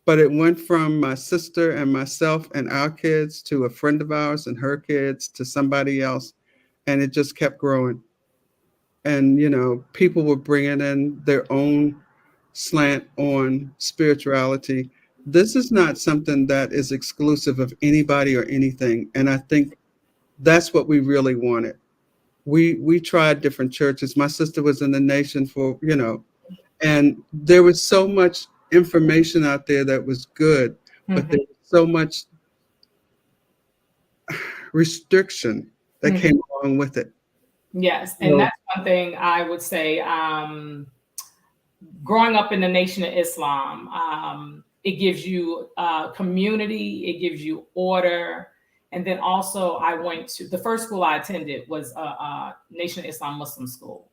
But it went from my sister and myself and our kids to a friend of ours and her kids to somebody else. And it just kept growing. And, people were bringing in their own slant on spirituality. This is not something that is exclusive of anybody or anything. And I think that's what we really wanted. We tried different churches. My sister was in the nation for, and there was so much information out there that was good, but there was so much restriction that came along with it. Yes. And that's one thing I would say, growing up in the Nation of Islam, it gives you community, it gives you order. And then also I went to, the first school I attended was a Nation of Islam Muslim school.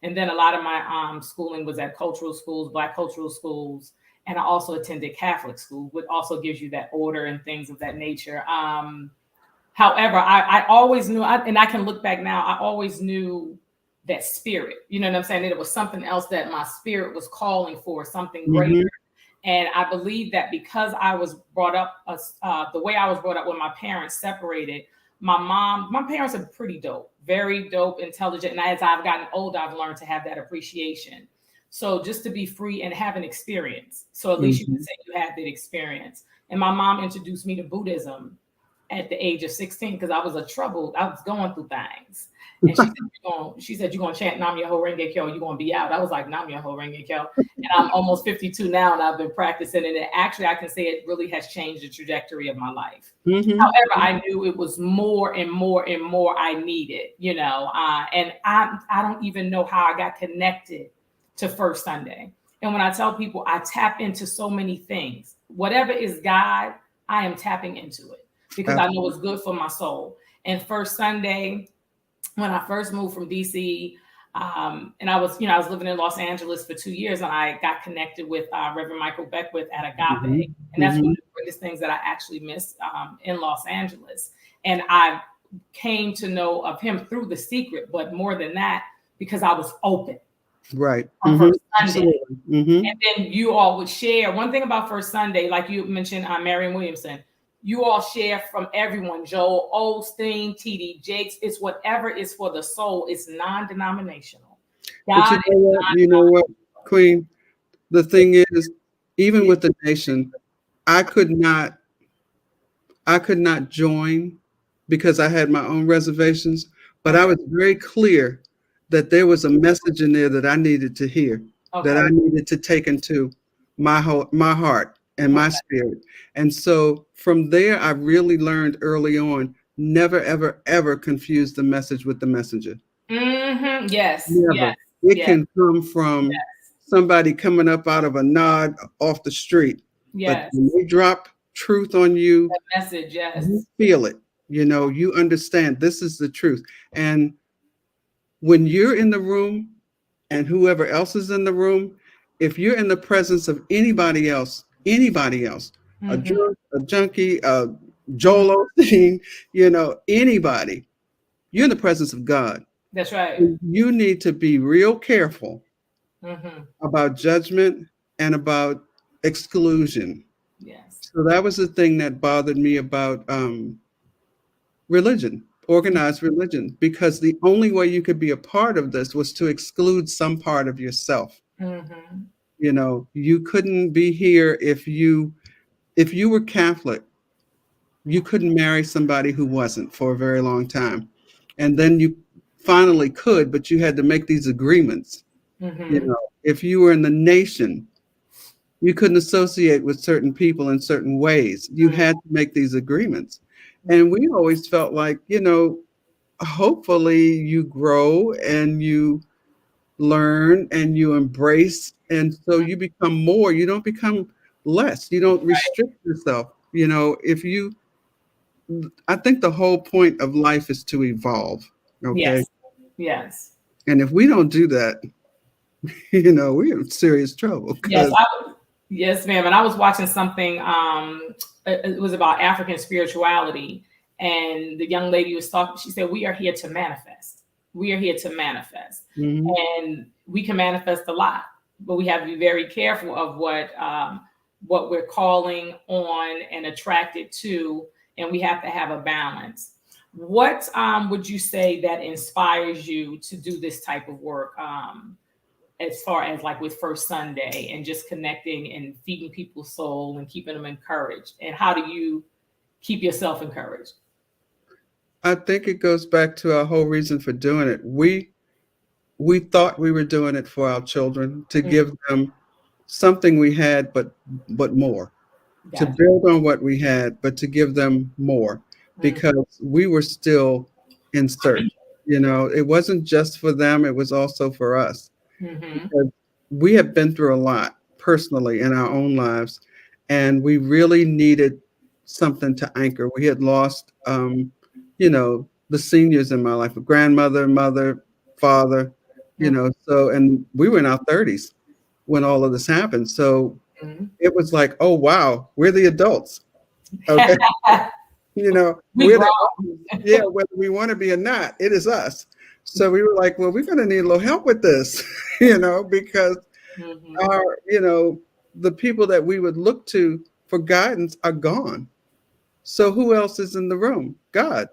And then a lot of my schooling was at cultural schools, Black cultural schools. And I also attended Catholic school, which also gives you that order and things of that nature. However, I always knew, and I can look back now, I always knew that spirit, you know what I'm saying? That it was something else that my spirit was calling for, something greater. And I believe that because I was brought up, the way I was brought up when my parents separated, my parents are pretty dope, very dope, intelligent. And as I've gotten older, I've learned to have that appreciation. So just to be free and have an experience. So at least you can say you had that experience. And my mom introduced me to Buddhism at the age of 16 because I was going through things. And she said, you're going to chant Nam Myoho Renge Kyo, you're going to be out. I was like, Nam Myoho Renge Kyo. And I'm almost 52 now, and I've been practicing. And actually, I can say it really has changed the trajectory of my life. However, I knew it was more and more and more I needed, and I don't even know how I got connected to First Sunday. And when I tell people I tap into so many things, whatever is God, I am tapping into it because I know it's good for my soul. And First Sunday, when I first moved from DC, and I was living in Los Angeles for 2 years, and I got connected with Reverend Michael Beckwith at Agape. And that's one of the greatest things that I actually missed in Los Angeles. And I came to know of him through The Secret, but more than that, because I was open. Right. On First Sunday. And then you all would share. One thing about First Sunday, like you mentioned, Marion Williamson, you all share from everyone, Joel Osteen, T.D. Jakes. It's whatever is for the soul. It's non-denominational. God, you know what, Queen? The thing is, even with the nation, I could not join because I had my own reservations, but I was very clear that there was a message in there that I needed to hear, that I needed to take into my heart and my spirit. And so from there, I really learned early on, never, ever, ever confuse the message with the messenger. Yes. Never. Yes. It can come from somebody coming up out of a nod off the street. But when they drop truth on you, that message, you feel it. You understand this is the truth. And when you're in the room and whoever else is in the room, if you're in the presence of anybody else, a junkie, Joel Osteen, anybody, you're in the presence of God. That's right. You need to be real careful about judgment and about exclusion. Yes. So that was the thing that bothered me about religion. Organized religion, because the only way you could be a part of this was to exclude some part of yourself. You couldn't be here if you were Catholic. You couldn't marry somebody who wasn't for a very long time, and then you finally could, but you had to make these agreements. If you were in the nation, you couldn't associate with certain people in certain ways. You had to make these agreements. And we always felt like, hopefully you grow and you learn and you embrace. And so you become more, you don't become less. You don't restrict yourself. I think the whole point of life is to evolve. Okay. Yes. And if we don't do that, we're in serious trouble. Yes, ma'am. And I was watching something, it was about African spirituality. And the young lady was talking, she said, we are here to manifest. We are here to manifest. And we can manifest a lot, but we have to be very careful of what what we're calling on and attracted to, and we have to have a balance. What would you say that inspires you to do this type of work, as far as like with First Sunday and just connecting and feeding people's soul and keeping them encouraged? And how do you keep yourself encouraged? I think it goes back to our whole reason for doing it. We thought we were doing it for our children to give them something we had, but more. To Gotcha. build on what we had, but to give them more, because we were still in search. You know, it wasn't just for them, it was also for us. Because we have been through a lot personally in our own lives, and we really needed something to anchor. We had lost, you know, the seniors in my life, a grandmother, mother, father, you know, so, and we were in our 30s when all of this happened. So it was like, oh, wow, we're the adults. Okay. You know, we're yeah, whether we want to be or not, it is us. So we were like, well, we're going to need a little help with this, you know, because our, you know, the people that we would look to for guidance are gone. So who else is in the room? God.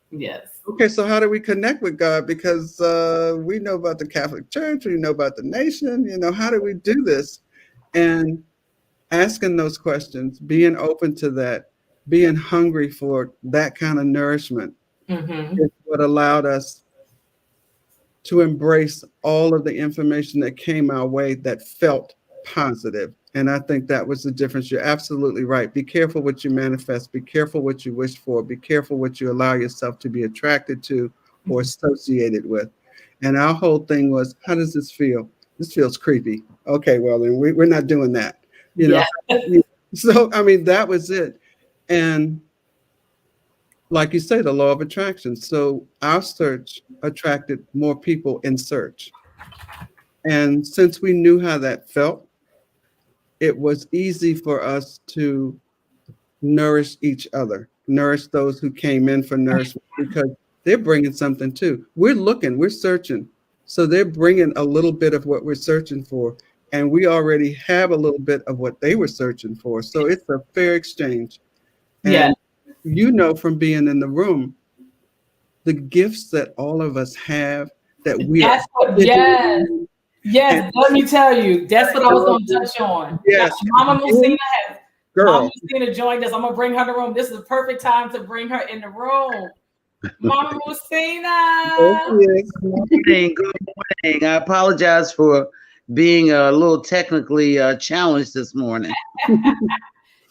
Yes. Okay, so how do we connect with God? Because we know about the Catholic Church, we know about the nation, you know, how do we do this? And asking those questions, being open to that, being hungry for that kind of nourishment is what allowed us to embrace all of the information that came our way that felt positive. And I think that was the difference. You're absolutely right. Be careful what you manifest. Be careful what you wish for. Be careful what you allow yourself to be attracted to or associated with. And our whole thing was, how does this feel? This feels creepy. Okay, well, then we're not doing that. You know, so, I mean, that was it. And like you say, the law of attraction. So our search attracted more people in search. And since we knew how that felt, it was easy for us to nourish each other, nourish those who came in for nourishment, because they're bringing something too. We're looking, we're searching. So they're bringing a little bit of what we're searching for. And we already have a little bit of what they were searching for. So it's a fair exchange. And you know, from being in the room, the gifts that all of us have that we That's what, yes, let me tell you, that's what I was going to touch on. Yes. Mama Muhsinah Girl. Mama Muhsinah joined us. I'm going to bring her in the room. This is the perfect time to bring her in the room. Mama Muhsinah. Good morning. Good morning. I apologize for being a little technically challenged this morning.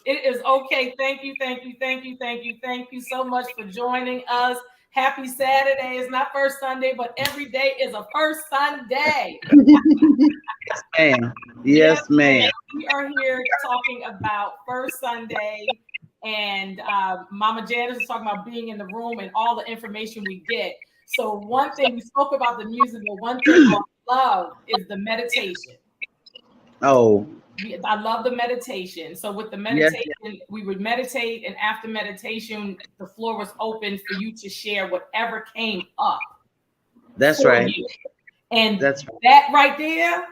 It is okay. Thank you, thank you, thank you, thank you, thank you so much for joining us. Happy Saturday. It's not First Sunday, but every day is a First Sunday. Yes, ma'am. Yes, ma'am. We are here talking about First Sunday, and Mama Janice is talking about being in the room and all the information we get. So one thing, we spoke about the music, but one thing I love is the meditation. Oh. I love the meditation. So with the meditation, we would meditate, and after meditation, the floor was open for you to share whatever came up. That's right. You. And that right there,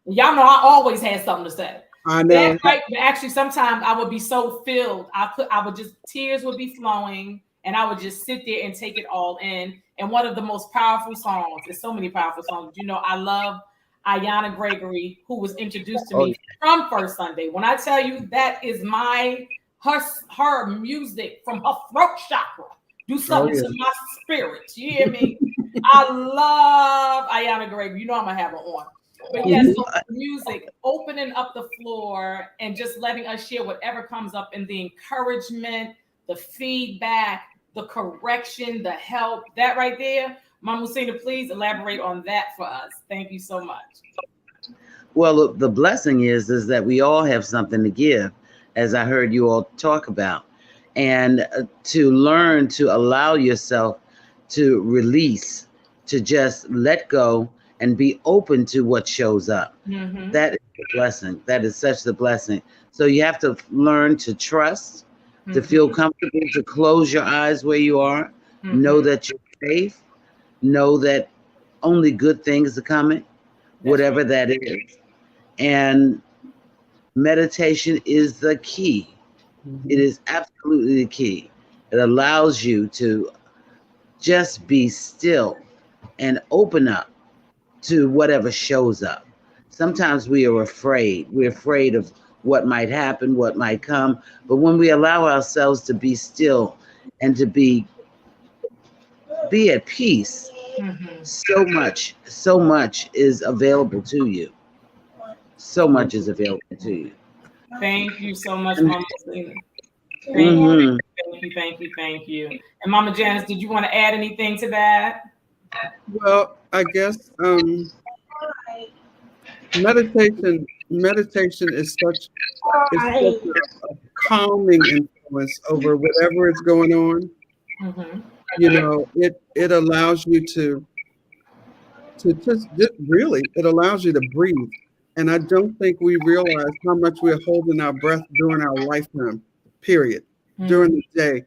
y'all know I always had something to say. I know. Actually, sometimes I would be so filled, I would just, tears would be flowing, and I would just sit there and take it all in. And one of the most powerful songs, there's so many powerful songs, you know, I love Ayana Gregory, who was introduced to me from First Sunday. When I tell you that is her music from her throat chakra, do something to my spirit. You hear me? I love Ayana Gregory. You know I'm gonna have her on. But yes, so the music, opening up the floor and just letting us share whatever comes up, and the encouragement, the feedback, the correction, the help, that right there. Mama Muhsinah, please elaborate on that for us. Thank you so much. Well, the blessing is that we all have something to give, as I heard you all talk about. And to learn to allow yourself to release, to just let go and be open to what shows up. That is a blessing. That is such a blessing. So you have to learn to trust, to feel comfortable, to close your eyes where you are, know that you're safe. Know that only good things are coming, whatever that is. And meditation is the key. It is absolutely the key. It allows you to just be still and open up to whatever shows up. Sometimes we are afraid. We're afraid of what might happen, what might come. But when we allow ourselves to be still and to be at peace, so much is available to you. So much is available to you. Thank you so much, Mama Muhsinah. Thank you. And Mama Janice, did you want to add anything to that? Well, I guess meditation is such a calming influence over whatever is going on. You know, it allows you to just really, it allows you to breathe. And I don't think we realize how much we're holding our breath during our lifetime, period, during the day.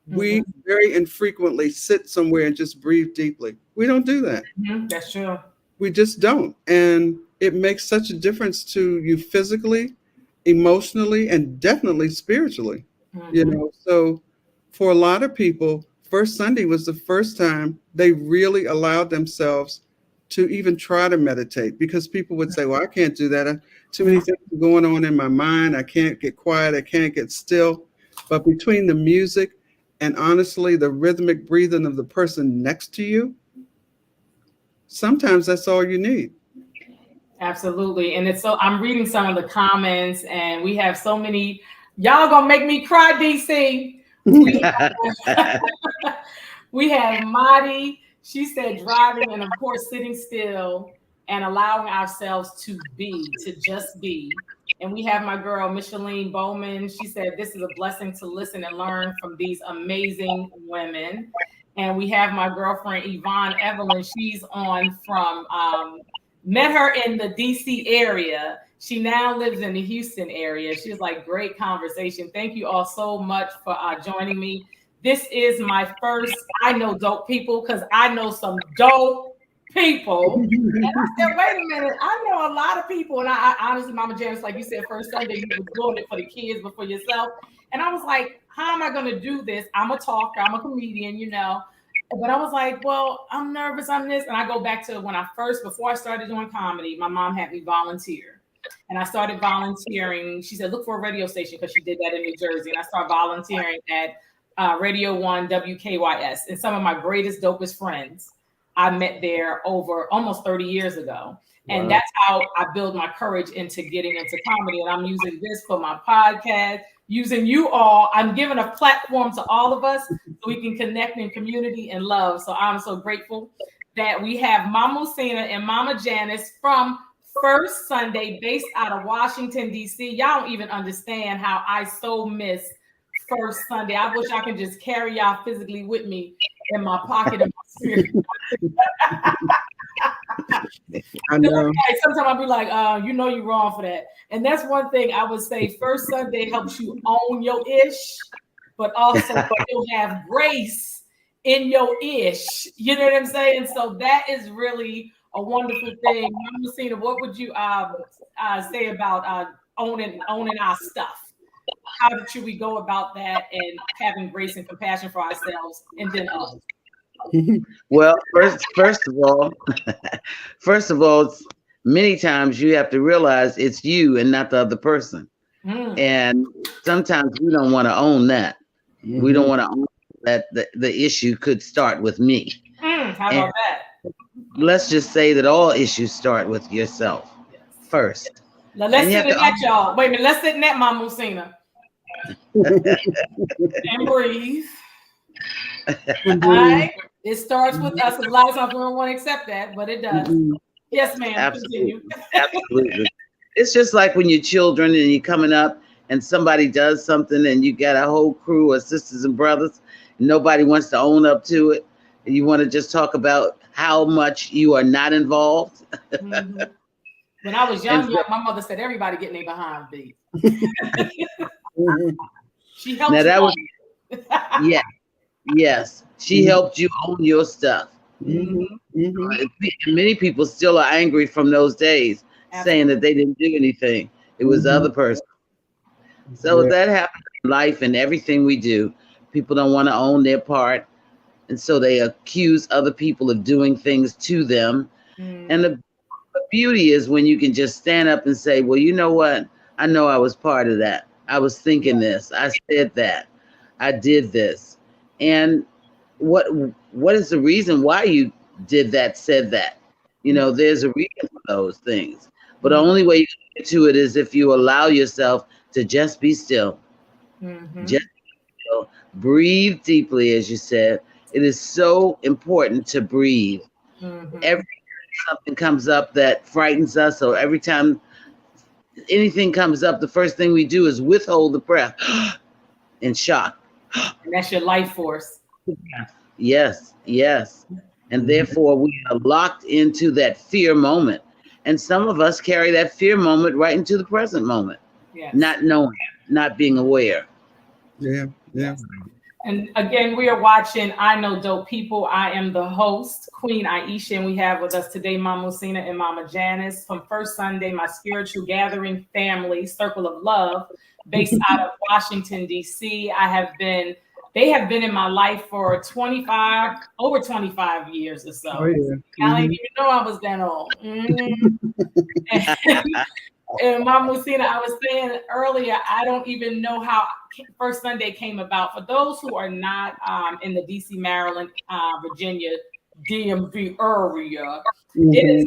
We very infrequently sit somewhere and just breathe deeply. We don't do that. That's true. We just don't. And it makes such a difference to you physically, emotionally, and definitely spiritually. You know, so for a lot of people, First Sunday was the first time they really allowed themselves to even try to meditate, because people would say, well, I can't do that. Too many things are going on in my mind. I can't get quiet. I can't get still. But between the music and honestly, the rhythmic breathing of the person next to you, sometimes that's all you need. Absolutely. And it's so, I'm reading some of the comments and we have so many, y'all gonna make me cry, DC. We have Madi. She said driving and of course sitting still and allowing ourselves to just be. And we have my girl, Micheline Bowman. She said, this is a blessing to listen and learn from these amazing women. And we have my girlfriend, Yvonne Evelyn. She's on from, met her in the DC area. She now lives in the Houston area. She was like, great conversation. Thank you all so much for joining me. This is my first, I know dope people because I know some dope people. And I said, wait a minute, I know a lot of people. And I honestly, Mama Janice, like you said, first Sunday, you were doing it for the kids, but for yourself. And I was like, how am I going to do this? I'm a talker, I'm a comedian, you know. But I was like, well, I'm nervous on this. And I go back to when before I started doing comedy, my mom had me volunteer. And I started volunteering. She said, look for a radio station because she did that in New Jersey. And I started volunteering at Radio 1 WKYS. And some of my greatest, dopest friends I met there over almost 30 years ago. And wow. That's how I build my courage into getting into comedy. And I'm using this for my podcast, using you all. I'm giving a platform to all of us so we can connect in community and love. So I'm so grateful that we have Mama Muhsinah and Mama Janice from First Sunday, based out of Washington, D.C. Y'all don't even understand how I so miss First Sunday. I wish I could just carry y'all physically with me in my pocket and my spirit. I know. Sometimes I'll be like, you know you're wrong for that. And that's one thing I would say. First Sunday helps you own your ish, but also you'll have grace in your ish. You know what I'm saying? So that is really a wonderful thing. Mama Muhsinah, what would you say about owning our stuff? How should we go about that and having grace and compassion for ourselves and then others? Well, first of all, many times you have to realize it's you and not the other person. And sometimes we don't want to own that. We don't want to own that the issue could start with me. How about that? Let's just say that all issues start with yourself first. Now let's sit in that, y'all. Wait a minute. Let's sit in that, Mama Muhsinah. And breathe. All right. It starts with us. A lot of times we don't want to accept that, but it does. Yes, ma'am. Absolutely. Absolutely. It's just like when you're children and you're coming up and somebody does something and you got a whole crew of sisters and brothers. And nobody wants to own up to it. And you want to just talk about how much you are not involved. When I was young, my mother said everybody getting their behind beat. She helped now, that you. Was, yes. She helped you own your stuff. Many people still are angry from those days, saying that they didn't do anything. It was the Mhm. other person. So Yeah. that happens in life and everything we do. People don't want to own their part. And so they accuse other people of doing things to them. And the beauty is when you can just stand up and say, well, you know what? I know I was part of that. I was thinking this. I said that. I did this. And what is the reason why you did that, said that? You know, there's a reason for those things. But the only way you can get to it is if you allow yourself to just be still. Just still. Breathe deeply, as you said. It is so important to breathe. Every time something comes up that frightens us, or every time anything comes up, the first thing we do is withhold the breath in shock. And that's your life force. Yes, yes. And therefore, we are locked into that fear moment. And some of us carry that fear moment right into the present moment, not knowing, not being aware. Yeah. Yeah. And again, we are watching I Know Dope People. I am the host, Queen Aisha, and we have with us today Mama Muhsinah and Mama Janice from First Sunday, my spiritual gathering family, Circle of Love, based out of Washington, D.C. They have been in my life for over 25 years or so. Oh, yeah. I didn't even know I was that old. And Mama Muhsinah, I was saying earlier, I don't even know how First Sunday came about. For those who are not in the DC, Maryland, Virginia, DMV area, it is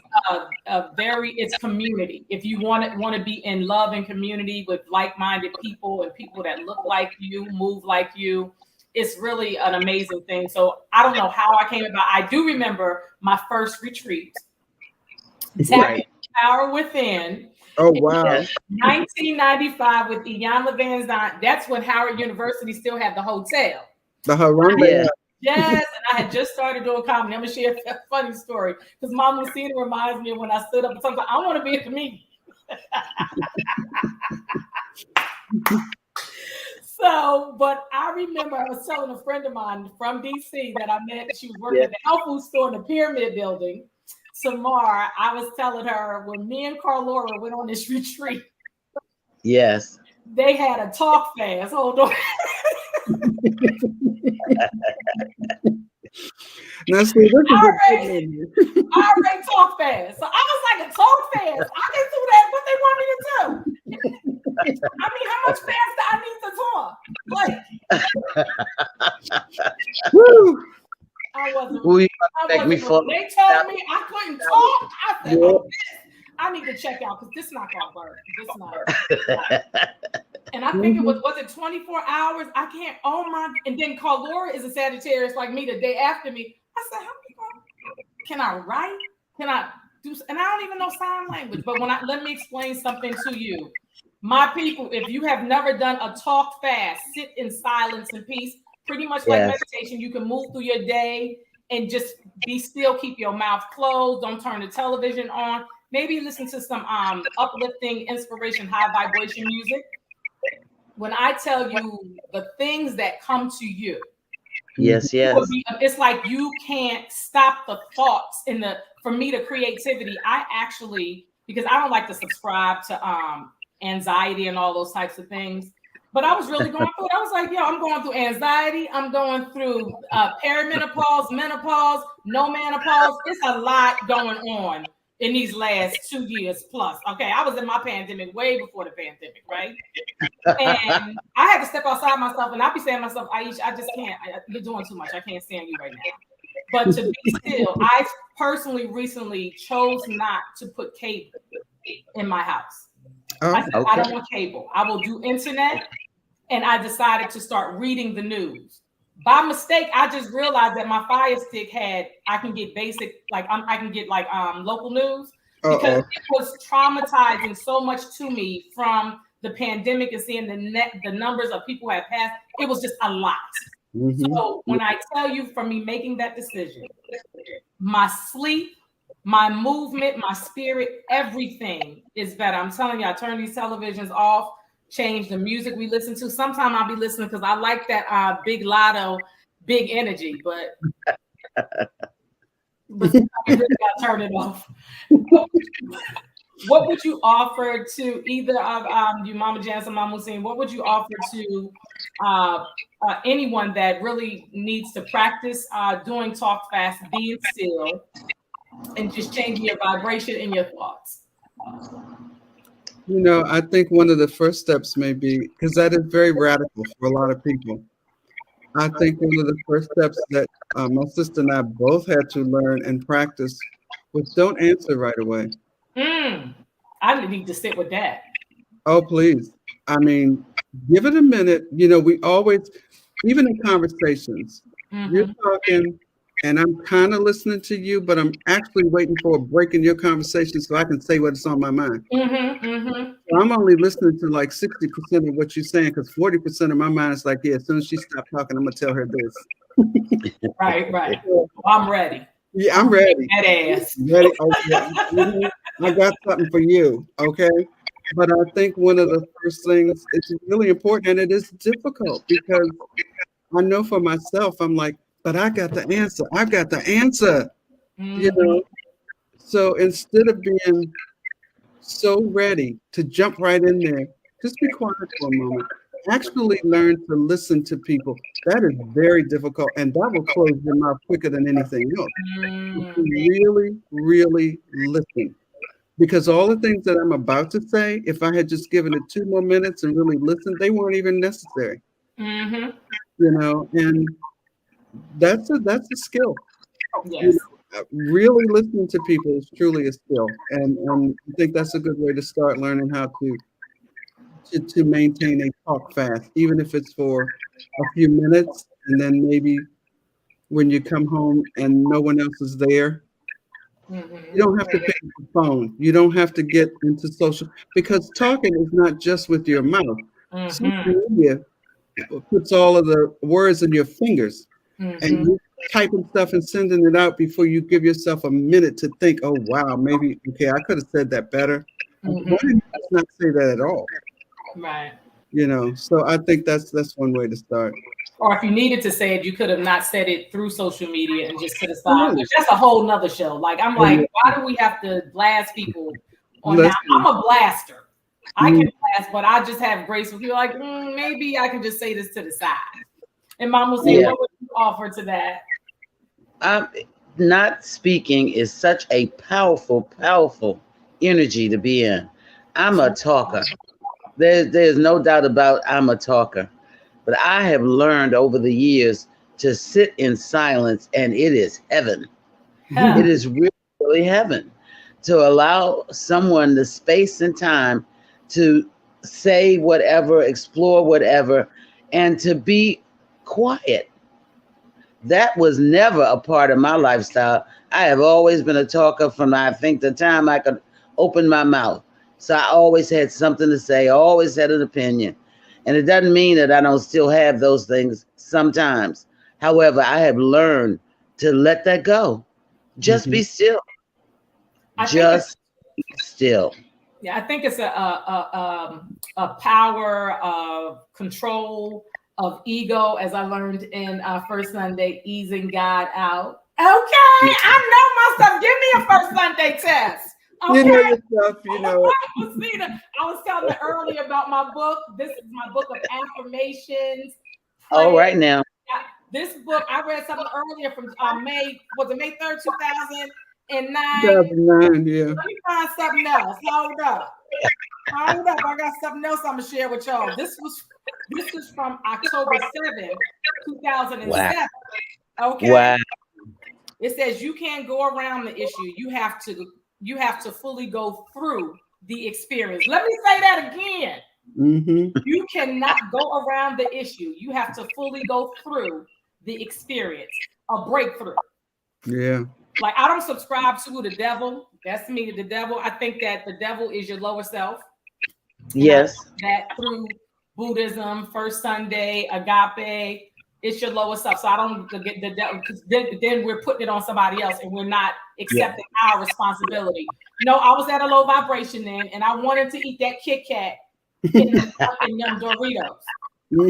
it's community. If you want to be in love and community with like-minded people and people that look like you, move like you, it's really an amazing thing. So I don't know how I came about. I do remember my first retreat, Tapping Power Within. Oh, wow. 1995 with Iyanla Van Zandt. That's when Howard University still had the hotel. The Harambe. Yes, and I had just started doing comedy. I'm gonna share a funny story because Mama Muhsinah reminds me of when I stood up and sometimes I want to be a comedian. So, but I remember I was telling a friend of mine from DC that I met. She was working at the health food store in the Pyramid Building. Samar, I was telling her when me and Carlora went on this retreat. Yes. They had a talk fast. Hold on. Now, see, this is I already talk fast. So I was like, a talk fast. I can do that. What they want me to do? I mean, how much faster I need to talk? Woo! I wasn't. When they told me I couldn't talk. I said, oh, I need to check out because this is not gonna work. This not. And I think it was it 24 hours? I can't. Oh my! And then Laura is a Sagittarius like me. The day after me, I said, how can I write? Can I do? And I don't even know sign language. But let me explain something to you, my people. If you have never done a talk fast, sit in silence and peace. Pretty much like meditation, you can move through your day and just be still, keep your mouth closed, don't turn the television on, maybe listen to some uplifting, inspiration, high vibration music. When I tell you the things that come to you, it's like you can't stop the thoughts for me, the creativity. I actually, because I don't like to subscribe to anxiety and all those types of things. But I was really going through it. I was like, I'm going through anxiety. I'm going through perimenopause, menopause, no menopause. It's a lot going on in these last 2 years plus. Okay, I was in my pandemic way before the pandemic, right? And I had to step outside myself, and I'd be saying to myself, Aisha, I just can't. You're doing too much. I can't stand you right now. But to be still, I personally recently chose not to put cable in my house. I said, I don't want cable. I will do internet. And I decided to start reading the news. By mistake, I just realized that my Fire Stick I can get basic, I can get local news because it was traumatizing so much to me from the pandemic and seeing the numbers of people who have passed. It was just a lot. So when I tell you, for me making that decision, my sleep, my movement, my spirit, everything is better. I'm telling you, I turn these televisions off, change the music we listen to. Sometimes I'll be listening because I like that Big Lotto, Big Energy, but I really gotta turn it off. what would you offer to either of you, Mama Janice and Mama Muhsinah? What would you offer to anyone that really needs to practice doing talk fast, being still, and just changing your vibration and your thoughts? You know, I think one of the first steps may be, because that is very radical for a lot of people. I think one of the first steps that my sister and I both had to learn and practice was don't answer right away. I need to sit with that. Oh, please. I mean, give it a minute. You know, we always, even in conversations, you're talking and I'm kind of listening to you, but I'm actually waiting for a break in your conversation so I can say what's on my mind. So I'm only listening to like 60% of what you're saying, because 40% of my mind is like, yeah, as soon as she stops talking, I'm going to tell her this. Right. So, I'm ready. Yeah, I'm ready. That ass. Ready? Okay. I got something for you. Okay. But I think one of the first things, it's really important, and it is difficult because I know for myself, I'm like, but I got the answer. I got the answer. You know? So instead of being so ready to jump right in there, just be quiet for a moment. Actually learn to listen to people. That is very difficult, and that will close your mouth quicker than anything else. Really, really listen. Because all the things that I'm about to say, if I had just given it 2 more minutes and really listened, they weren't even necessary. You know, and that's a skill. Yes. You know, really listening to people is truly a skill, and I think that's a good way to start learning how to maintain a talk fast, even if it's for a few minutes, and then maybe when you come home and no one else is there. You don't have to pick up the phone. You don't have to get into social, because talking is not just with your mouth. Social media puts all of the words in your fingers, and you're typing stuff and sending it out before you give yourself a minute to think, oh, wow, maybe, okay, I could have said that better. Why did you just not say that at all? Right. You know, so I think that's one way to start. Or if you needed to say it, you could have not said it through social media and just to the side. Which that's a whole nother show. Like, I'm like, why do we have to blast people on that? I'm a blaster. I can blast, but I just have grace with you. Like, maybe I can just say this to the side. And Mom will say, what would you offer to that? Not speaking is such a powerful, powerful energy to be in. I'm a talker. There's no doubt about I'm a talker. But I have learned over the years to sit in silence, and it is heaven. It is really, really heaven to allow someone the space and time to say whatever, explore whatever, and to be quiet. That was never a part of my lifestyle. I have always been a talker from, I think, the time I could open my mouth. So I always had something to say, always had an opinion. And it doesn't mean that I don't still have those things sometimes. However, I have learned to let that go. Just be still. Just be still. Yeah, I think it's a power of control of ego, as I learned in First Sunday, easing God out. Okay, I know my stuff. Give me a First Sunday test. Okay. You know your stuff, you know. I was telling you earlier about my book. This is my book of affirmations. Oh, right now. This book, I read something earlier from May 3rd, 2009? 2009, yeah. Let me find something else. Hold up. I got something else I'm gonna share with y'all. This is from October 7th, 2007. Wow. Okay. Wow. It says you can't go around the issue. You have to fully go through the experience. Let me say that again. You cannot go around the issue. You have to fully go through the experience. A breakthrough. Yeah. Like, I don't subscribe to the devil. That's me, the devil. I think that the devil is your lower self. Yes. That through Buddhism, First Sunday, agape, it's your lower self. So I don't get the devil, because then we're putting it on somebody else and we're not accepting our responsibility. No, I was at a low vibration then, and I wanted to eat that Kit Kat in them Doritos.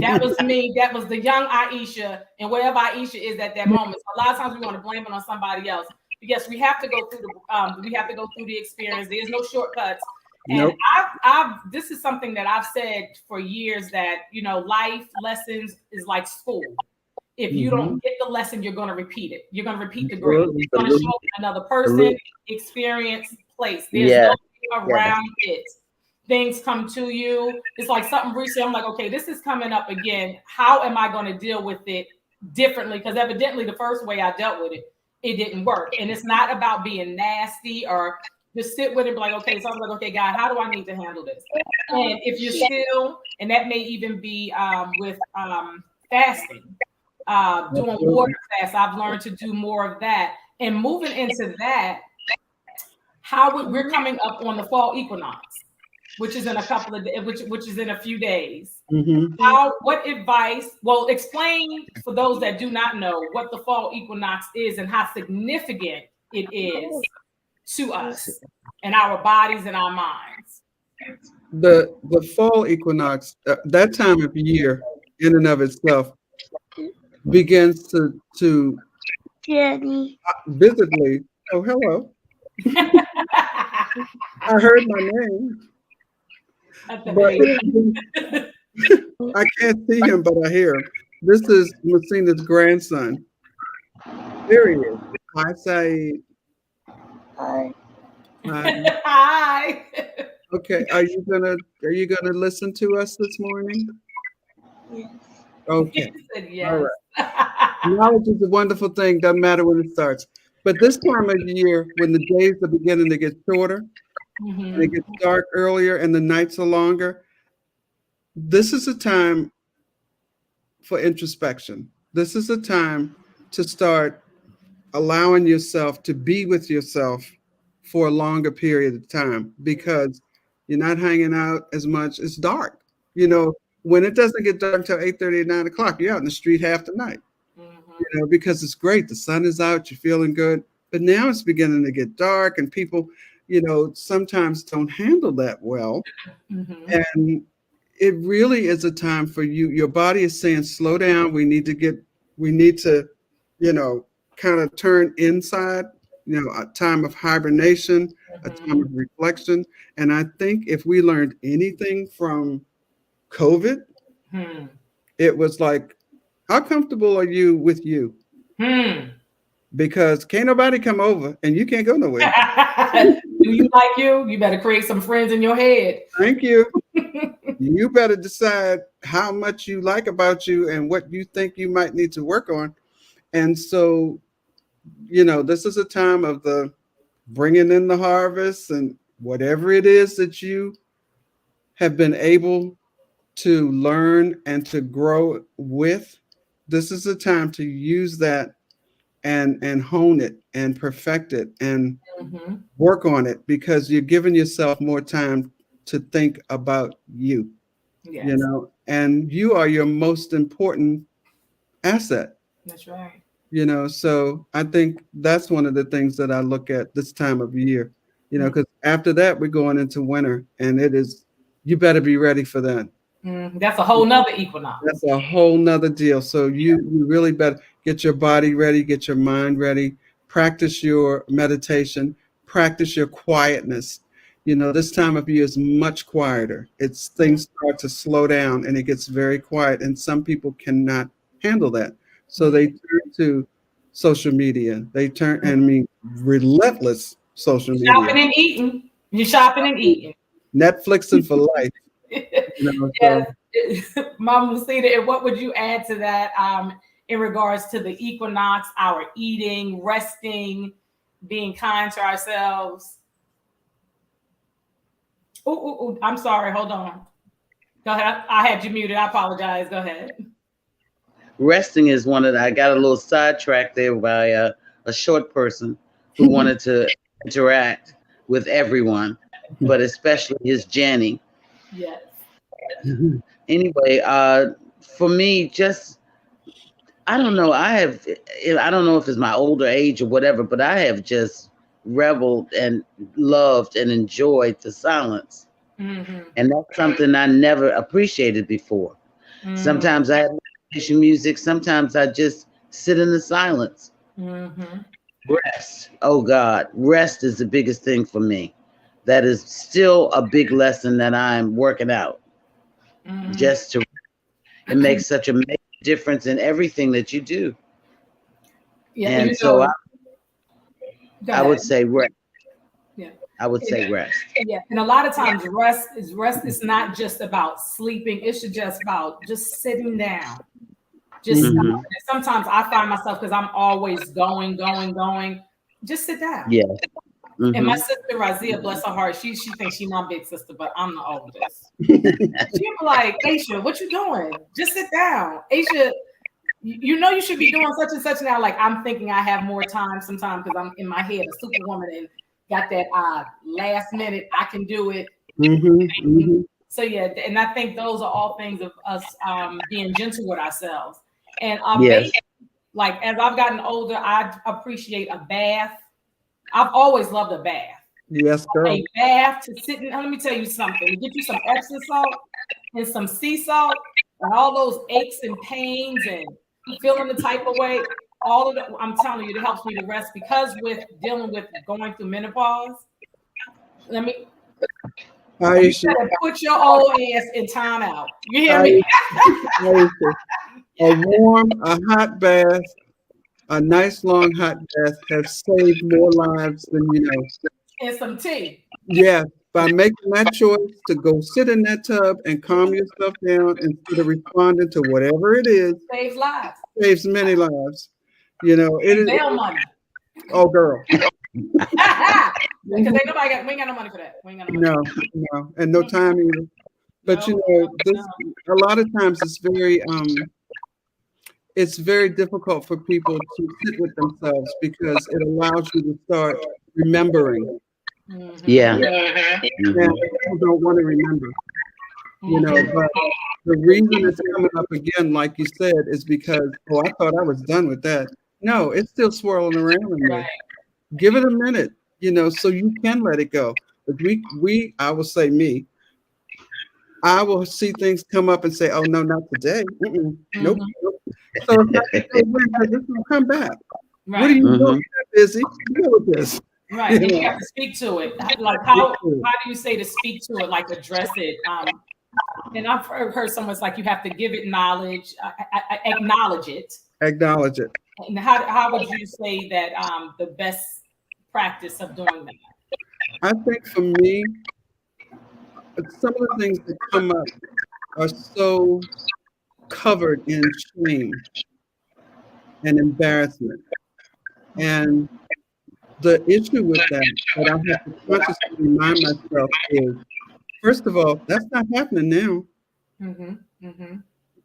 That was me. That was the young Aisha, and wherever Aisha is at that moment. So a lot of times we want to blame it on somebody else. yes, we have to go through the experience. There's no shortcuts. And Nope. this is something that I've said for years, that, you know, life lessons is like school. If you don't get the lesson, you're going to repeat it. You're going to repeat the grade. You're going to show up with another person, experience, place. There's no way around it. Things come to you. It's like something recently, I'm like, okay, this is coming up again. How am I going to deal with it differently? Because evidently the first way I dealt with it, it didn't work. And it's not about being nasty or just sit with it and be like, okay, so I'm like, okay, God, how do I need to handle this? And if you're still, and that may even be with fasting, doing water fast. I've learned to do more of that. And moving into that, we're coming up on the fall equinox, which is in a couple of which is in a few days. What advice? Well, explain for those that do not know what the fall equinox is and how significant it is to us and our bodies and our minds. The fall equinox, that time of year in and of itself, begins to visibly. Oh, hello. I heard my name, but I can't see him, but I hear him. This is Muhsinah's grandson. There he is. Hi, Saeed. Hi. Hi. Okay, are you gonna listen to us this morning? Yes. He Okay. said yes. All right. Knowledge is a wonderful thing. Doesn't matter when it starts. But this time of year, when the days are beginning to get shorter, and it gets dark earlier, and the nights are longer, this is a time for introspection. This is a time to start allowing yourself to be with yourself for a longer period of time, because you're not hanging out as much. It's dark. You know, when it doesn't get dark until 8:30 or 9 o'clock, you're out in the street half the night. You know, because it's great. The sun is out, you're feeling good. But now it's beginning to get dark, and people, you know, sometimes don't handle that well. And it really is a time for you. Your body is saying, slow down. We need to, you know, kind of turn inside, you know, a time of hibernation, a time of reflection. And I think if we learned anything from COVID, it was like, how comfortable are you with you? Because can't nobody come over and you can't go nowhere. Do you like you? You better create some friends in your head. Thank you. You better decide how much you like about you and what you think you might need to work on. And so, you know, this is a time of the bringing in the harvest, and whatever it is that you have been able to learn and to grow with, this is a time to use that and hone it and perfect it and work on it, because you're giving yourself more time to think about you. You know, and you are your most important asset. That's right. You know, so I think that's one of the things that I look at this time of year, you know, because after that we're going into winter, and you better be ready for that. That's a whole nother equinox. That's a whole nother deal. So you really better get your body ready, get your mind ready, practice your meditation, practice your quietness. You know, this time of year is much quieter. Things start to slow down and it gets very quiet, and some people cannot handle that. So they turn to social media. They turn, relentless social media. Shopping and eating. You're shopping and eating. Netflixing for life. You know, yes. Mama Muhsinah, and what would you add to that in regards to the equinox, our eating, resting, being kind to ourselves? Oh, I'm sorry. Hold on. Go ahead. I had you muted. I apologize. Go ahead. Resting is I got a little sidetracked there by a short person who wanted to interact with everyone, but especially his Jenny. Yes. Anyway, for me, I don't know. I don't know if it's my older age or whatever, but I have just reveled and loved and enjoyed the silence. And that's something I never appreciated before. Sometimes I have meditation music. Sometimes I just sit in the silence. Rest. Oh God, rest is the biggest thing for me. That is still a big lesson that I'm working out. Just to, it makes such a major difference in everything that you do. Yeah, And you so know, I would say rest. yeah. I would say rest. Yeah, and a lot of times rest is not just about sleeping. It's just about just sitting down. Just sometimes I find myself, because I'm always going. Just sit down. Yeah. And my sister Razia, bless her heart, she thinks she's my big sister, but I'm the oldest. She be like, Aisha, what you doing? Just sit down. Aisha, you know you should be doing such and such now. Like, I'm thinking I have more time sometimes because I'm in my head a superwoman and got that last minute, I can do it. So yeah, and I think those are all things of us being gentle with ourselves. And like as I've gotten older, I appreciate a bath. I've always loved a bath. Yes, girl. A bath to sit in. Let me tell you something. To get you some Epsom salt and some sea salt, and all those aches and pains and feeling the type of way. All of it, I'm telling you, it helps me to rest, because with dealing with going through menopause. Let me. You gotta put your old ass in timeout. You hear me? A warm, a hot bath, a nice long hot bath has saved more lives than you know. And some tea. Yeah, by making that choice to go sit in that tub and calm yourself down instead of responding to whatever it is. Saves lives. Saves many lives. You know, it is. Bail money. Oh, girl. Because we ain't got no money for that. We ain't got no money. No, and no time either. But you know, a lot of times it's very difficult for people to sit with themselves because it allows you to start remembering. Yeah. And people don't want to remember. You know, but the reason it's coming up again, like you said, is because, I thought I was done with that. No, it's still swirling around in there. Right. Give it a minute, you know, so you can let it go. But I will say me, I will see things come up and say, oh, no, not today. Nope. So this will come back. Right. What are you doing? You're not busy. Deal with this. Right. And you have to speak to it. Like how do you say to speak to it, like address it? And I've heard someone's like, you have to give it knowledge, acknowledge it. Acknowledge it. And how would you say that the best practice of doing that? I think for me, some of the things that come up are so covered in shame and embarrassment. And the issue with that I have to consciously remind myself is, first of all, that's not happening now.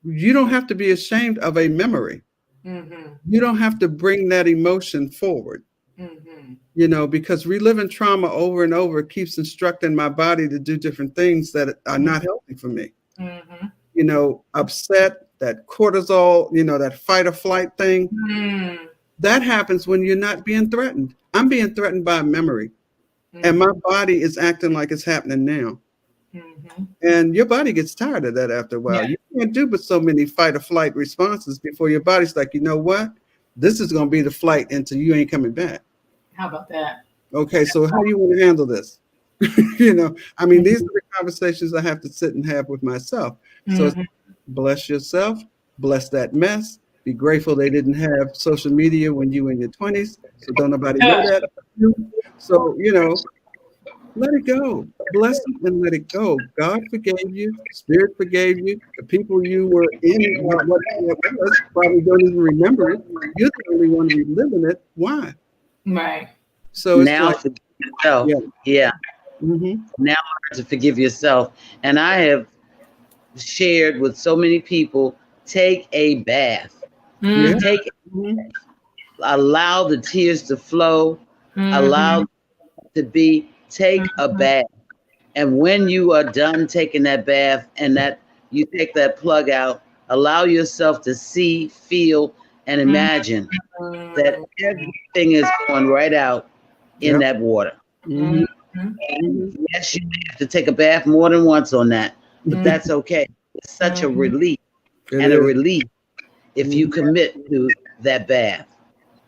You don't have to be ashamed of a memory. You don't have to bring that emotion forward. You know, because reliving trauma over and over keeps instructing my body to do different things that are not healthy for me. You know, upset, that cortisol, you know, that fight or flight thing. That happens when you're not being threatened. I'm being threatened by a memory. And my body is acting like it's happening now. And your body gets tired of that after a while. Yeah. You can't do but so many fight or flight responses before your body's like, you know what? This is going to be the flight until you ain't coming back. How about that? Okay, so how do you want to handle this? You know, I mean, these are the conversations I have to sit and have with myself. So it's bless yourself, bless that mess. Be grateful they didn't have social media when you were in your 20s. So don't nobody know that about you. So, you know, let it go. Bless it and let it go. God forgave you. Spirit forgave you. The people you were in, what was, probably don't even remember it. You're the only one reliving it. Why? Right. So it's now like, forgive yourself. Yeah. Now learn to forgive yourself. And I have shared with so many people, take a bath. Allow the tears to flow. Allow to be. Take a bath. And when you are done taking that bath and that you take that plug out, allow yourself to see, feel, and imagine that everything is going right out in that water. Yes, you have to take a bath more than once on that, but that's okay. It's such a relief a relief if you commit to that bath.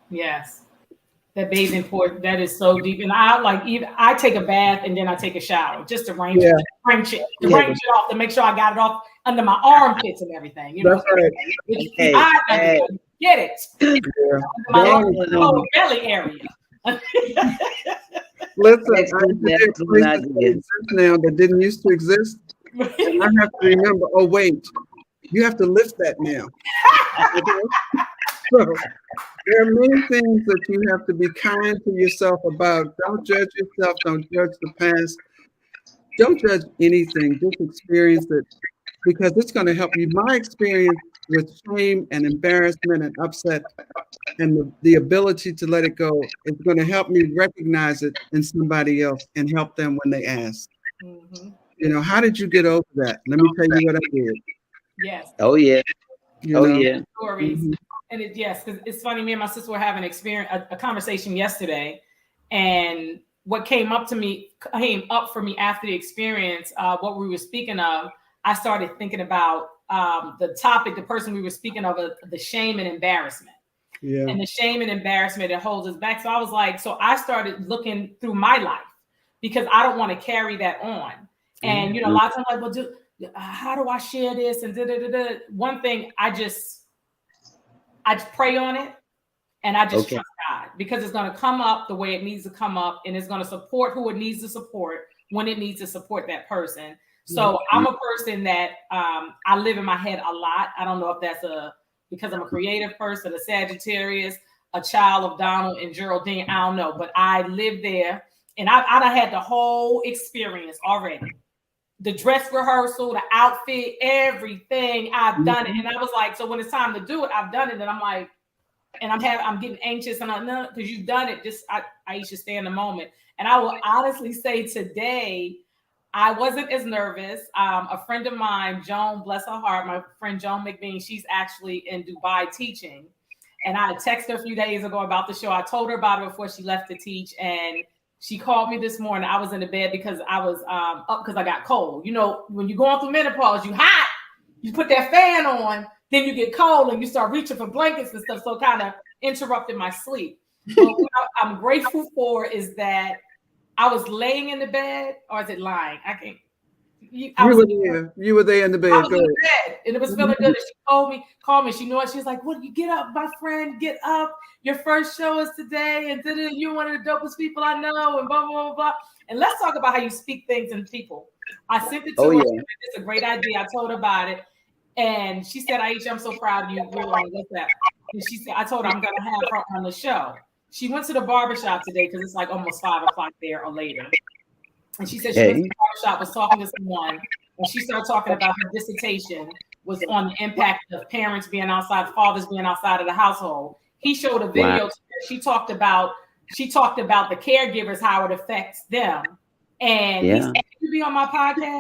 Yes. That bathing port, that is so deep. And I take a bath and then I take a shower just to wrench it off, to make sure I got it off under my armpits and everything. You know, That's right. Get it. Yeah. My lower belly area. Listen, I exist now that didn't used to exist. And I have to remember, oh wait, you have to lift that now. So there are many things that you have to be kind to yourself about. Don't judge yourself. Don't judge the past. Don't judge anything. Just experience it, because it's going to help you. My experience with shame and embarrassment and upset and the ability to let it go is going to help me recognize it in somebody else and help them when they ask. Mm-hmm. You know, how did you get over that? Let me tell you what I did. Yes. Oh, yeah. Stories. Mm-hmm. And because it's funny, me and my sister were having a conversation yesterday, and what came up for me after the experience, what we were speaking of, I started thinking about the person we were speaking of, the shame and embarrassment. Yeah. And the shame and embarrassment that holds us back. So I was like, so I started looking through my life, because I don't want to carry that on. And, you know, a lot of times I'm like, well, how do I share this? And one thing, I pray on it, and I just trust God, because it's going to come up the way it needs to come up, and it's going to support who it needs to support when it needs to support that person. So I'm a person that I live in my head a lot. I don't know if that's because I'm a creative person, a Sagittarius, a child of Donald and Geraldine. I don't know, but I live there, and I had the whole experience already. The dress rehearsal, the outfit, everything, I've done it. And I was like, so when it's time to do it, I've done it. And I'm like, and I'm getting anxious, and I'm not, because you've done it. Just I should stay in the moment. And I will honestly say today, I wasn't as nervous. A friend of mine, Joan, bless her heart, my friend Joan McBean, she's actually in Dubai teaching. And I texted her a few days ago about the show. I told her about it before she left to teach, and she called me this morning. I was in the bed because I was up because I got cold. You know, when you're going through menopause, you hot, you put that fan on, then you get cold and you start reaching for blankets and stuff. So it kind of interrupted my sleep. But what I'm grateful for is that I was laying in the bed, or is it lying? I can't. You were there in the bed. I was in the bed, and it was feeling good. And she called me. She knew it. She was like, "What? You get up, my friend. Get up. Your first show is today, and you're one of the dopest people I know." And blah blah blah blah. And let's talk about how you speak things in people. I sent it to her. Yeah. It's a great idea. I told her about it, and she said, "Aisha, I'm so proud of you. We're on WhatsApp." And she said, "I told her I'm gonna have her on the show." She went to the barbershop today because it's like almost 5 o'clock there or later. And she said she went to the barbershop, was talking to someone, and she started talking about her dissertation was on the impact of parents being outside, fathers being outside of the household. He showed a video. Wow. She talked about the caregivers, how it affects them. And he said, "Can you be on my podcast?"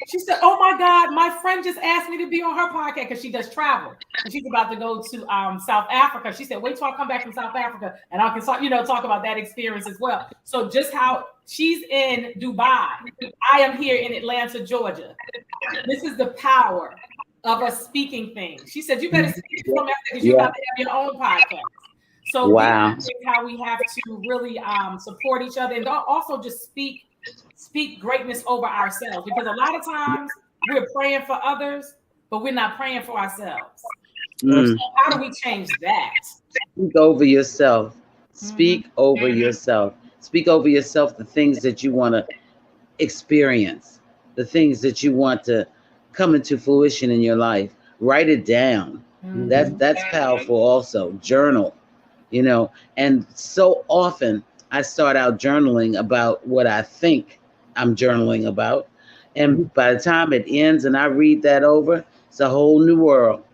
She said, "Oh my God, my friend just asked me to be on her podcast," because she does travel. And she's about to go to South Africa. She said, "Wait till I come back from South Africa and I can talk about that experience as well." So just how she's in Dubai, I am here in Atlanta, Georgia. This is the power of us speaking things. She said, "You better speak to them because you're about to have your own podcast." So wow. This is how we have to really support each other, and also just speak greatness over ourselves, because a lot of times we're praying for others, but we're not praying for ourselves. So how do we change that? Speak over yourself. Speak over yourself. Speak over yourself the things that you want to experience, the things that you want to come into fruition in your life. Write it down. That's powerful also. Journal, and so often I start out journaling about what I think I'm journaling about. And by the time it ends and I read that over, it's a whole new world.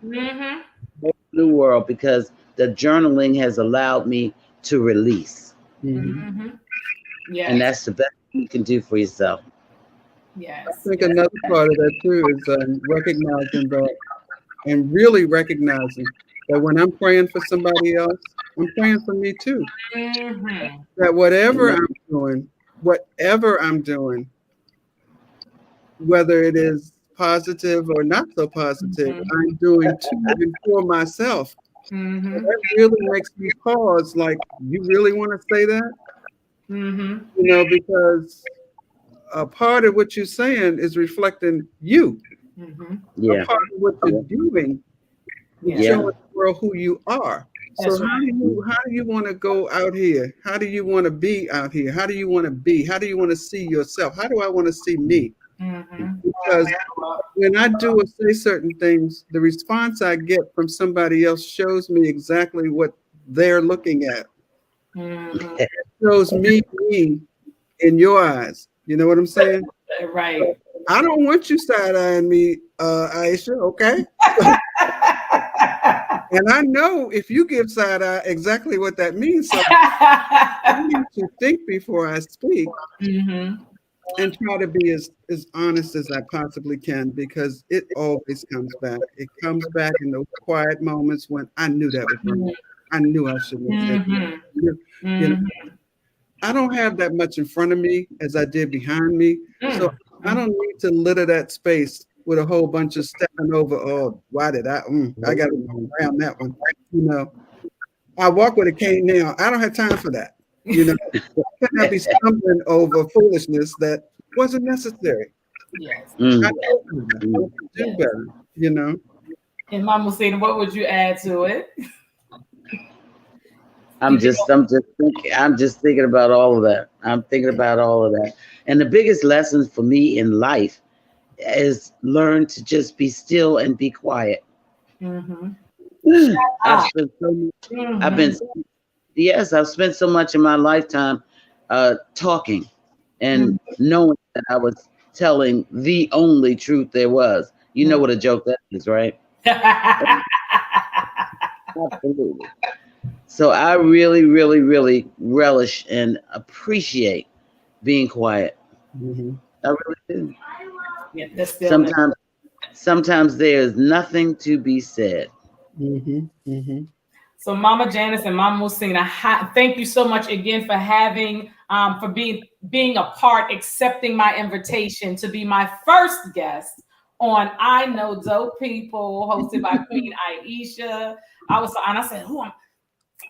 Whole new world, because the journaling has allowed me to release. Yes. And that's the best you can do for yourself. Yes. I think another part of that too is recognizing that, and really recognizing that when I'm praying for somebody else, I'm praying for me too. That whatever I'm doing, whether it is positive or not so positive, I'm doing to and for myself. That really makes me pause. Like, you really want to say that? Because a part of what you're saying is reflecting you. A part of what you're doing is showing the world who you are. So how do you want to go out here? How do you want to be out here? How do you want to be? How do you want to see yourself? How do I want to see me? Because when I do or say certain things, the response I get from somebody else shows me exactly what they're looking at. It shows me in your eyes. You know what I'm saying? Right. I don't want you side-eyeing me, Aisha, okay? And I know if you give side-eye exactly what that means. So I need to think before I speak. And try to be as honest as I possibly can, because it always comes back. It comes back in those quiet moments when I knew that was wrong. I knew I shouldn't have said that. You know, I don't have that much in front of me as I did behind me. So I don't need to litter that space with a whole bunch of stepping over. Oh, why did I got to go around that one. I walk with a cane now. I don't have time for that. I be stumbling over foolishness that wasn't necessary. Yes. I do better, And Mama Muhsinah, what would you add to it? I'm just thinking about all of that. I'm thinking about all of that. And the biggest lesson for me in life is learn to just be still and be quiet. I've spent so much of my lifetime talking and knowing that I was telling the only truth there was. You know what a joke that is, right? Absolutely. So I really, really, really relish and appreciate being quiet. I really do. Yeah, sometimes there is nothing to be said. So Mama Janice and Mama Muhsinah, thank you so much again for having, for being a part, accepting my invitation to be my first guest on I Know Dope People, hosted by Queen Aisha. I said,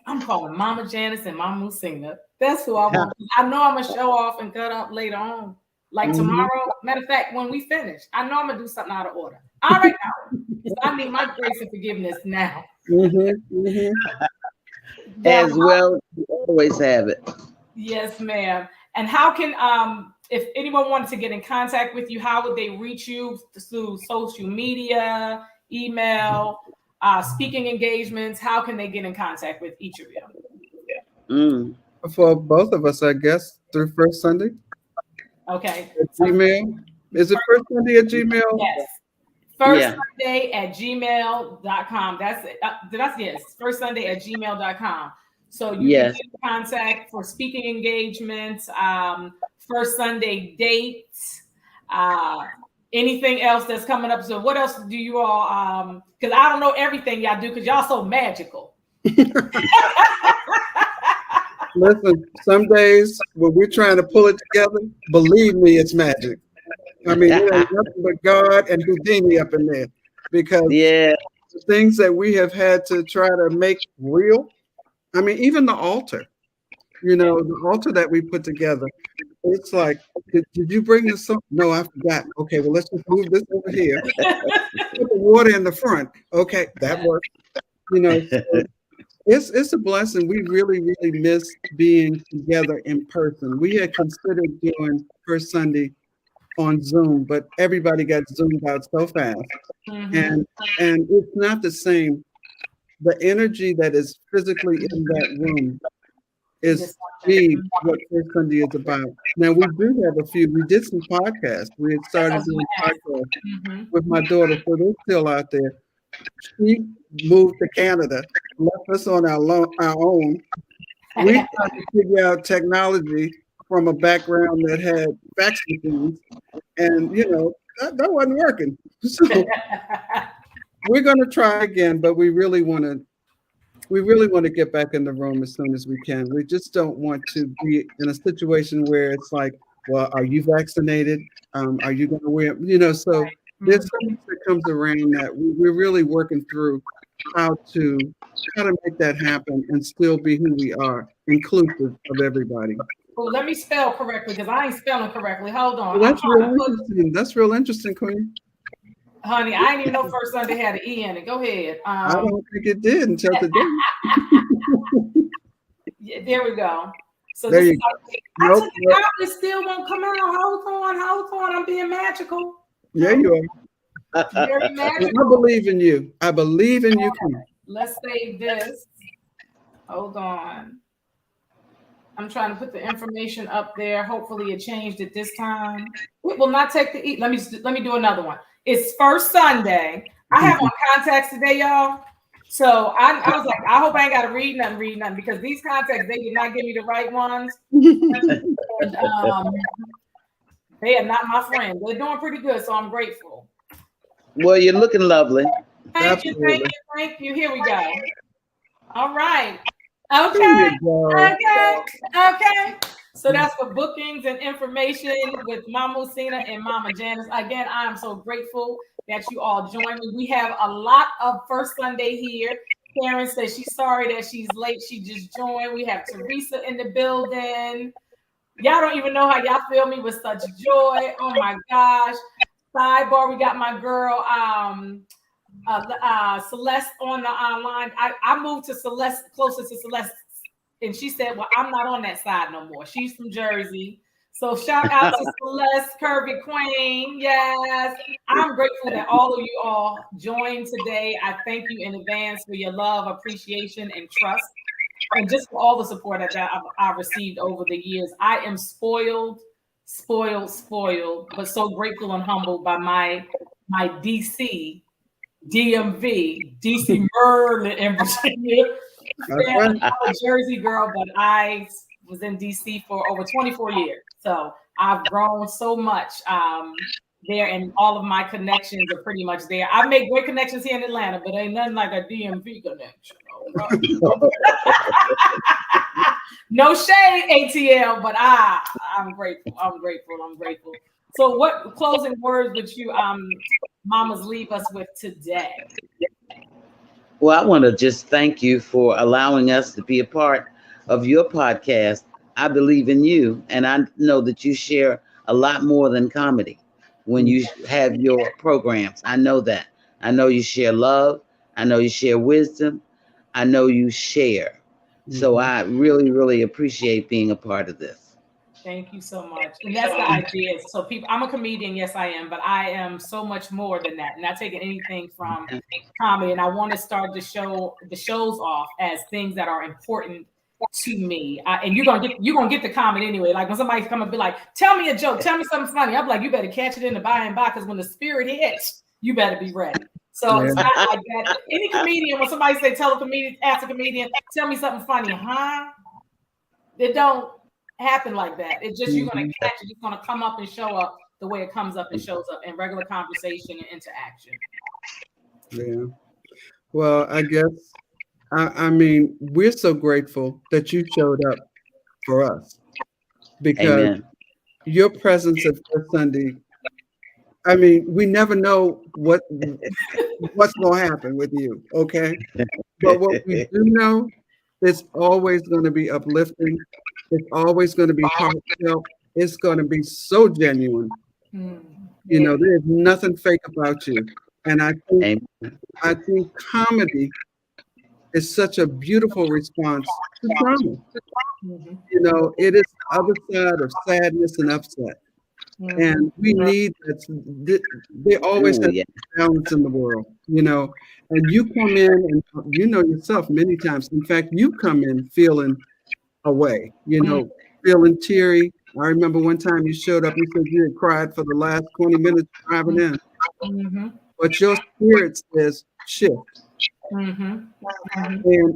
I'm calling Mama Janice and Mama Muhsinah. That's who I want. I know I'm gonna show off and cut up later on. Like tomorrow, matter of fact, when we finish, I know I'm gonna do something out of order. I already know. So I need my grace and forgiveness now. As well, you always have it. Yes, ma'am. And how can if anyone wanted to get in contact with you, how would they reach you? Through social media, email, speaking engagements? How can they get in contact with each of you? For both of us, I guess, through First Sunday. Okay. At Gmail. Is it First Sunday at Gmail? Yes. Sunday at gmail.com. That's it. Yes. First Sunday at gmail.com. So you can get in contact for speaking engagements, First Sunday dates, anything else that's coming up. So what else do you all, because I don't know everything y'all do because y'all so magical. Listen, some days when we're trying to pull it together, believe me, it's magic. I mean, there ain't nothing but God and Houdini up in there, because the things that we have had to try to make real. I mean, even the altar, the altar that we put together, it's like, did you bring this up? No, I forgot. Okay, well, let's just move this over here. Put the water in the front. Okay, that works. So it's a blessing. We really, really miss being together in person. We had considered doing First Sunday on Zoom, but everybody got zoomed out so fast. And it's not the same. The energy that is physically in that room is what First Sunday is about. Now, we do have a few. We did some podcasts. We had started doing podcasts with my daughter, so they're still out there. She moved to Canada, left us on our own. We tried to figure out technology from a background that had fax machines, and that wasn't working. So we're going to try again, but we really want to get back in the room as soon as we can. We just don't want to be in a situation where it's like, well, are you vaccinated? Are you going to wear? So there's something that comes around that we're really working through how to make that happen and still be who we are, inclusive of everybody. Oh, let me spell correctly because I ain't spelling correctly. Hold on. Well, that's real interesting. That's real interesting, Queen. Honey, I didn't even know First Sunday had an E in it. Go ahead. I don't think it did until today. Yeah, there we go. So there this you is go. I took it out, it still won't come out. Hold on. I'm being magical. Yeah, you are. Very magical. I believe in you. I believe in you, Queen. Let's save this. Hold on. I'm trying to put the information up there. Hopefully it changed it this time. It will not take the E. Let me do another one. It's First Sunday. I have on contacts today, y'all. So I was like, I hope I ain't got to read nothing because these contacts, they did not give me the right ones. And, they are not my friends. They're doing pretty good, so I'm grateful. Well, you're looking lovely. Thank you. Here we go. All right. Okay. So that's for bookings and information with Mama Muhsinah and Mama Janice. Again, I'm so grateful that you all joined me. We have a lot of First Sunday here. Karen says she's sorry that she's late. She just joined. We have Teresa in the building. Y'all don't even know how y'all feel me with such joy. Oh my gosh. Sidebar, we got my girl Celeste on the online. I moved to Celeste, closer to Celeste, and she said, well, I'm not on that side no more. She's from Jersey. So shout out to Celeste, Curvy Queen. Yes. I'm grateful that all of you all joined today. I thank you in advance for your love, appreciation, and trust, and just for all the support that I've received over the years. I am spoiled, but so grateful and humbled by my DC, DMV, DC, Maryland, and Virginia. I'm a Jersey girl, but I was in DC for over 24 years. So I've grown so much there, and all of my connections are pretty much there. I've made great connections here in Atlanta, but ain't nothing like a DMV connection. No shade, ATL, but I'm grateful. So what closing words would you mamas leave us with today? Well, I want to just thank you for allowing us to be a part of your podcast. I believe in you, and I know that you share a lot more than comedy when you have your programs. I know that. I know you share love. I know you share wisdom. I know you share. So I really, really appreciate being a part of this. Thank you so much. And that's the idea. So people, I'm a comedian, yes I am, but I am so much more than that. Not taking anything from comedy. And I want to start the shows off as things that are important to me. And you're gonna get the comment anyway. Like when somebody's come and be like, tell me a joke, tell me something funny. I'm like, you better catch it in the by and by, because when the spirit hits, you better be ready. So it's not like that. Any comedian, when somebody say, ask a comedian, tell me something funny, huh? It don't happen like that. It's just you're gonna catch it. It's gonna come up and show up the way it comes up and shows up in regular conversation and interaction. Yeah. Well, I guess I mean, we're so grateful that you showed up for us, because your presence at First Sunday, I mean, we never know what's going to happen with you, okay? But what we do know, it's always going to be uplifting. It's always going to be heartfelt. It's going to be so genuine. You know, there's nothing fake about you. And I think comedy is such a beautiful response to trauma. You know, it is the other side of sadness and upset. And we need that. They always have balance in the world, you know. And you come in, and you know yourself many times. In fact, you come in feeling away, you know, feeling teary. I remember one time you showed up, you said you had cried for the last 20 minutes driving in. But your spirit says shift. And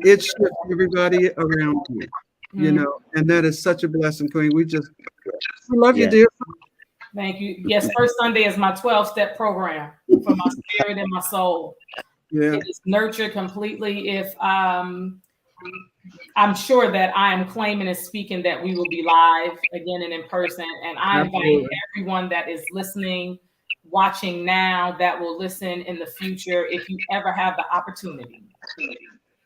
it shifts everybody around you, you know, and that is such a blessing, Queen. We love you, dear. Thank you. Yes, First Sunday is my 12-step program for my spirit and my soul. It is nurtured completely. If I'm sure that I am claiming and speaking that we will be live again and in person. And I invite everyone that is listening, watching now, that will listen in the future, if you ever have the opportunity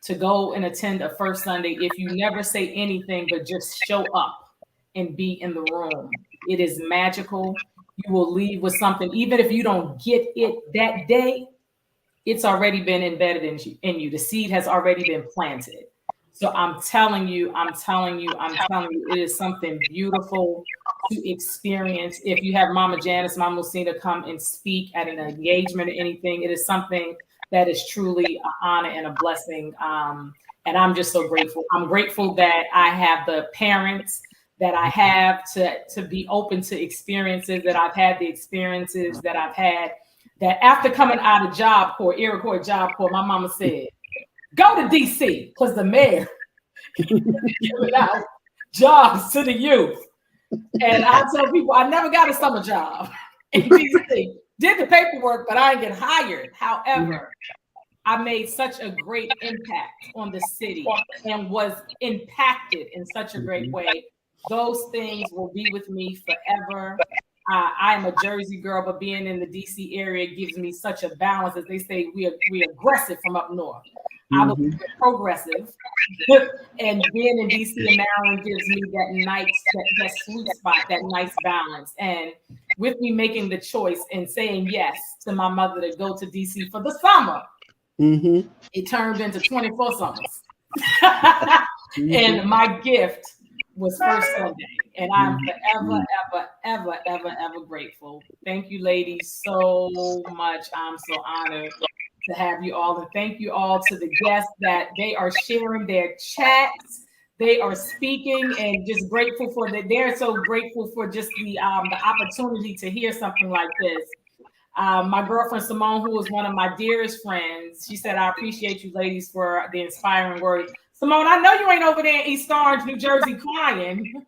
to go and attend a First Sunday if you never say anything but just show up and be in the room. It is magical. You will leave with something. Even if you don't get it that day, it's already been embedded in you. The seed has already been planted. So I'm telling you, it is something beautiful to experience. If you have Mama Janice, Mama Muhsinah come and speak at an engagement or anything, it is something that is truly an honor and a blessing. And I'm just so grateful. I'm grateful that I have the parents that I have to be open to experiences, that I've had the experiences that I've had, that after coming out of Job Corps, Iroquois Job Corps, my mama said, go to DC, because the mayor giving out jobs to the youth. And I tell people, I never got a summer job in DC. Did the paperwork, but I didn't get hired. However, I made such a great impact on the city and was impacted in such a great way. Those things will be with me forever. I am a Jersey girl, but being in the DC area gives me such a balance. As they say, we aggressive from up north. I'm a progressive, and being in DC and Maryland gives me that sweet spot, that nice balance. And with me making the choice and saying yes to my mother to go to DC for the summer, it turned into 24 summers. And my gift was First Sunday, and I'm forever, ever grateful. Thank you, ladies, so much. I'm so honored to have you all, and thank you all to the guests that they are sharing their chats. They are speaking, and just grateful for that. They're so grateful for just the opportunity to hear something like this. My girlfriend Simone, who is one of my dearest friends, she said, I appreciate you ladies for the inspiring words. Simone, I know you ain't over there in East Orange, New Jersey crying.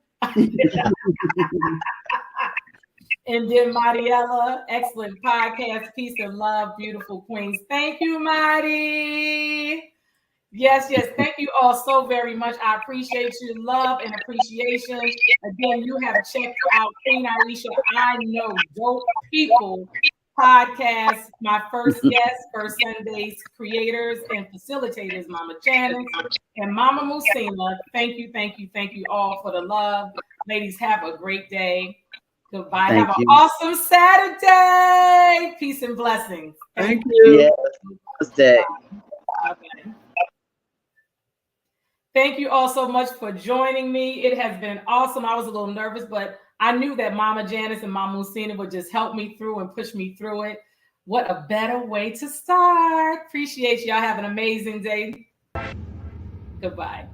And then Mariella, excellent podcast, peace and love, beautiful queens. Thank you, Marty. Yes, thank you all so very much. I appreciate you, love and appreciation. Again, you have checked out Queen Aisha, I Know Dope People podcast. My first guest, First Sunday's creators and facilitators, Mama Janice and Mama Muhsinah. Thank you all for the love. Ladies, have a great day. Goodbye. Have an awesome Saturday. Peace and blessings. Thank you. Yes. Okay. Thank you all so much for joining me. It has been awesome. I was a little nervous, but I knew that Mama Janice and Mama Muhsinah would just help me through and push me through it. What a better way to start. Appreciate y'all. Have an amazing day. Goodbye.